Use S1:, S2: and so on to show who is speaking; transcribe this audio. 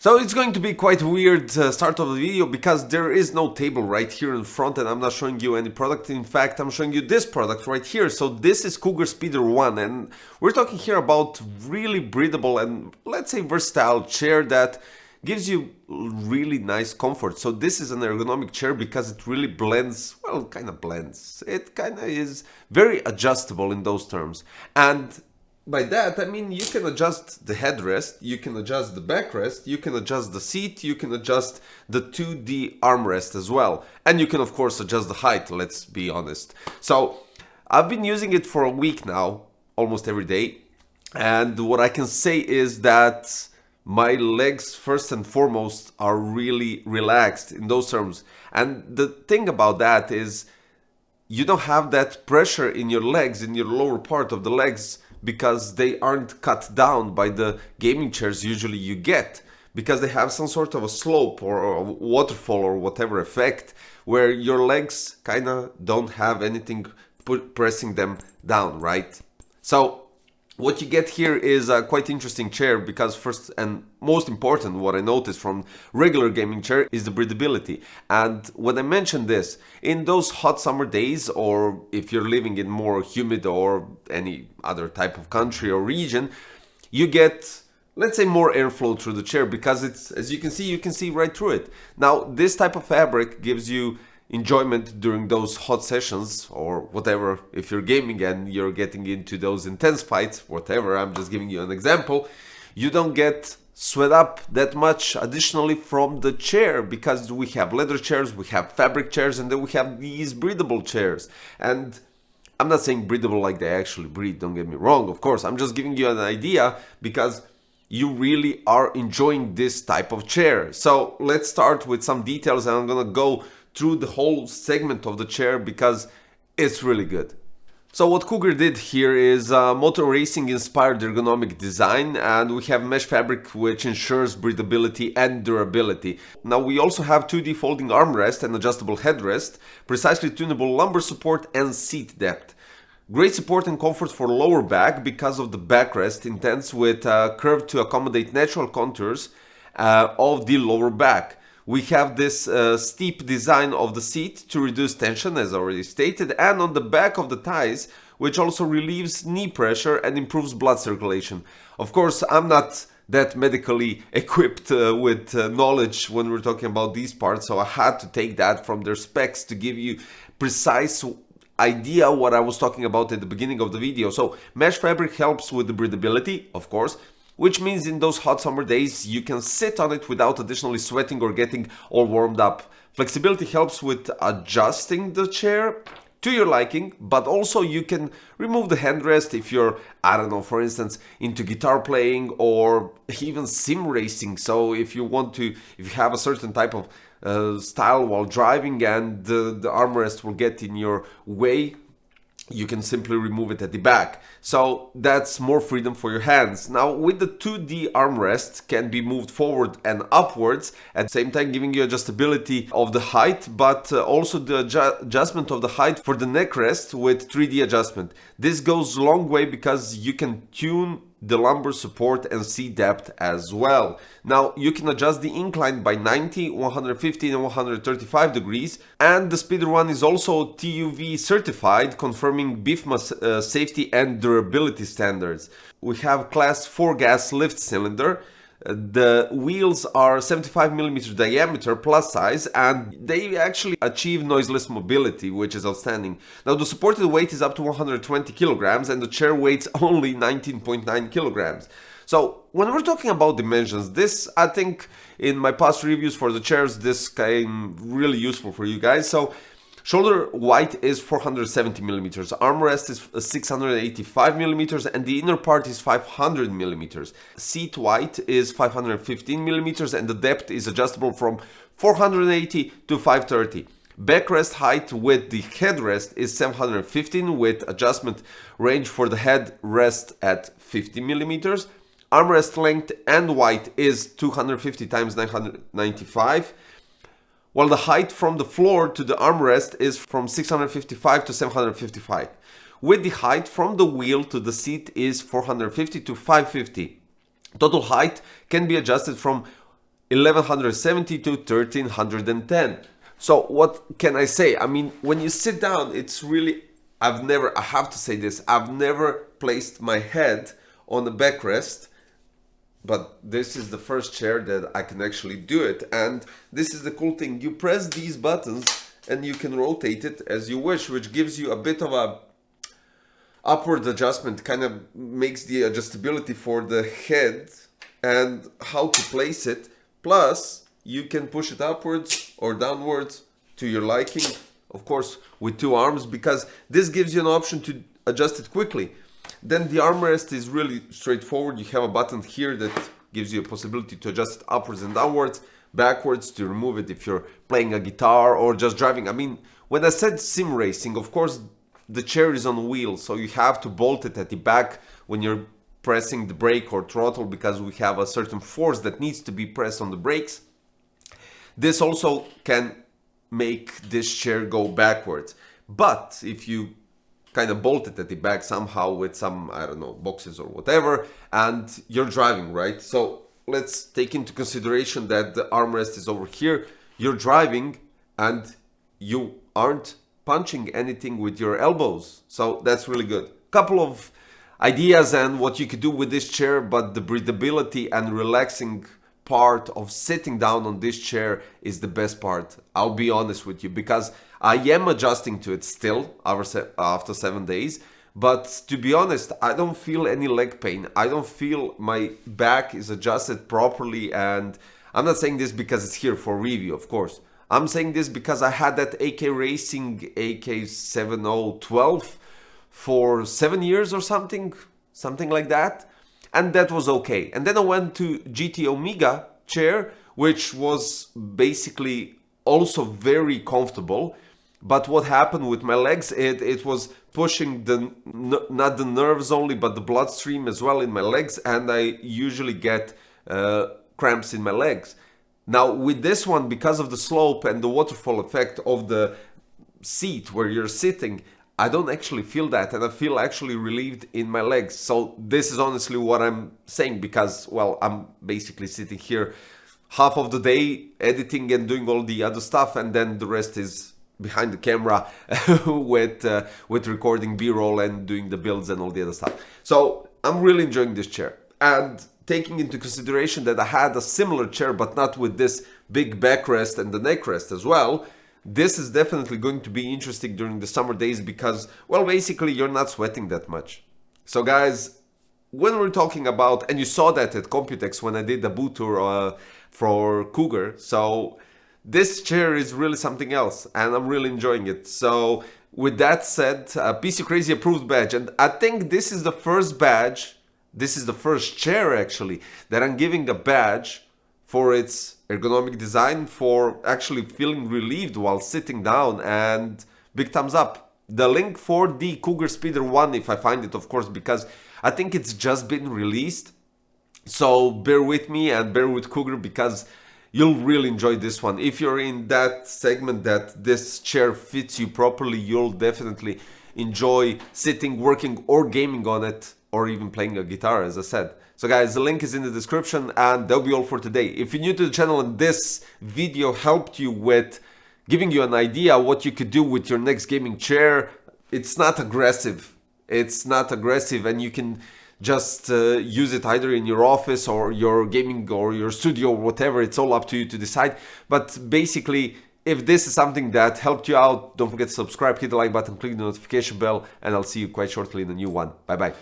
S1: So it's going to be quite a weird start of the video because there is no table right here in front and I'm not showing you any product. In fact, I'm showing you this product right here. So this is Cougar Speeder One and we're talking here about really breathable and let's say versatile chair that gives you really nice comfort. So this is an ergonomic chair because it really blends, well, kind of blends. It kind of is very adjustable in those terms. And by that, I mean you can adjust the headrest, you can adjust the backrest, you can adjust the seat, you can adjust the 2D armrest as well. And you can of course adjust the height, let's be honest. So I've been using it for a week now, almost every day. And what I can say is that my legs first and foremost are really relaxed in those terms. And the thing about that is you don't have that pressure in your legs, in your lower part of the legs, because they aren't cut down by the gaming chairs usually you get, because they have some sort of a slope or a waterfall or whatever effect where your legs kind of don't have anything pressing them down, right? So what you get here is a quite interesting chair because first and most important what I noticed from regular gaming chair is the breathability. And when I mentioned this, in those hot summer days or if you're living in more humid or any other type of country or region, you get, let's say, more airflow through the chair because it's, as you can see right through it. Now this type of fabric gives you enjoyment during those hot sessions or whatever. If you're gaming and you're getting into those intense fights, whatever, I'm just giving you an example, you don't get sweat up that much additionally from the chair because we have leather chairs, we have fabric chairs, and then we have these breathable chairs. And I'm not saying breathable like they actually breathe, don't get me wrong, of course, I'm just giving you an idea because you really are enjoying this type of chair. So let's start with some details and I'm gonna go through the whole segment of the chair because it's really good. So what Cougar did here is motor racing inspired ergonomic design, and we have mesh fabric which ensures breathability and durability. Now we also have 2D folding armrest and adjustable headrest, precisely tunable lumbar support and seat depth. Great support and comfort for lower back because of the backrest intends with curve to accommodate natural contours of the lower back. We have this steep design of the seat to reduce tension, as already stated, and on the back of the thighs, which also relieves knee pressure and improves blood circulation. Of course, I'm not that medically equipped with knowledge when we're talking about these parts, so I had to take that from their specs to give you precise idea what I was talking about at the beginning of the video. So mesh fabric helps with the breathability, of course, which means in those hot summer days you can sit on it without additionally sweating or getting all warmed up. Flexibility helps with adjusting the chair to your liking, but also you can remove the handrest if you're, I don't know, for instance, into guitar playing or even sim racing. So if you want to, if you have a certain type of style while driving and the armrest will get in your way, you can simply remove it at the back. So that's more freedom for your hands. Now with the 2D armrest can be moved forward and upwards at the same time giving you adjustability of the height, but also the adjustment of the height for the neck rest with 3D adjustment. This goes a long way because you can tune the lumbar support and seat depth as well. Now you can adjust the incline by 90, 115 and 135 degrees, and the Speeder One is also TUV certified, confirming BIFMA safety and durability standards. We have class 4 gas lift cylinder. The wheels are 75mm diameter plus size and they actually achieve noiseless mobility, which is outstanding. Now the supported weight is up to 120 kilograms and the chair weighs only 19.9 kilograms. So when we're talking about dimensions, this, I think in my past reviews for the chairs, this came really useful for you guys. So shoulder height is 470 millimeters, armrest is 685 millimeters, and the inner part is 500 millimeters. Seat height is 515 millimeters, and the depth is adjustable from 480 to 530. Backrest height with the headrest is 715 with adjustment range for the headrest at 50 millimeters. Armrest length and height is 250 times 995. While the height from the floor to the armrest is from 655 to 755. With the height from the wheel to the seat is 450 to 550. Total height can be adjusted from 1170 to 1310. So what can I say? I mean, when you sit down, it's really, I have to say this, I've never placed my head on the backrest, but this is the first chair that I can actually do it. And this is the cool thing, you press these buttons and you can rotate it as you wish, which gives you a bit of a upward adjustment, kind of makes the adjustability for the head and how to place it. Plus, you can push it upwards or downwards to your liking, of course, with two arms, because this gives you an option to adjust it quickly. Then the armrest is really straightforward. You have a button here that gives you a possibility to adjust it upwards and downwards, backwards to remove it if you're playing a guitar or just driving. I mean, when I said sim racing, of course, the chair is on wheels, so you have to bolt it at the back when you're pressing the brake or throttle, because we have a certain force that needs to be pressed on the brakes. This also can make this chair go backwards. But if you kind of bolt it at the back somehow with some, I don't know, boxes or whatever, and you're driving, right? So let's take into consideration that the armrest is over here. You're driving and you aren't punching anything with your elbows. So that's really good. Couple of ideas and what you could do with this chair, but the breathability and relaxing part of sitting down on this chair is the best part. I'll be honest with you, because I am adjusting to it still after 7 days. But to be honest, I don't feel any leg pain. I don't feel my back is adjusted properly. And I'm not saying this because it's here for review, of course. I'm saying this because I had that AK Racing AK7012 for 7 years or something like that. And that was okay. And then I went to GT Omega chair, which was basically also very comfortable. But what happened with my legs, it was pushing not the nerves only, but the bloodstream as well in my legs. And I usually get cramps in my legs. Now with this one, because of the slope and the waterfall effect of the seat where you're sitting, I don't actually feel that, and I feel actually relieved in my legs. So this is honestly what I'm saying, because, well, I'm basically sitting here half of the day editing and doing all the other stuff, and then the rest is behind the camera with recording B-roll and doing the builds and all the other stuff. So I'm really enjoying this chair. And taking into consideration that I had a similar chair, but not with this big backrest and the neck rest as well, this is definitely going to be interesting during the summer days because, well, basically you're not sweating that much. So guys, when we're talking about, and you saw that at Computex when I did the boot tour for Cougar, so this chair is really something else and I'm really enjoying it. So with that said, PC Crazy approved badge, and I think this is the first badge, this is the first chair actually, that I'm giving a badge for its ergonomic design, for actually feeling relieved while sitting down, and big thumbs up. The link for the Cougar Speeder One, if I find it, of course, because I think it's just been released. So bear with me and bear with Cougar, because you'll really enjoy this one. If you're in that segment that this chair fits you properly, you'll definitely enjoy sitting, working, or gaming on it, or even playing a guitar, as I said. So guys, the link is in the description, and that'll be all for today. If you're new to the channel and this video helped you with giving you an idea what you could do with your next gaming chair, it's not aggressive. It's not aggressive, and you can just use it either in your office or your gaming or your studio or whatever. It's all up to you to decide. But basically, if this is something that helped you out, don't forget to subscribe, hit the like button, click the notification bell, and I'll see you quite shortly in a new one. Bye bye.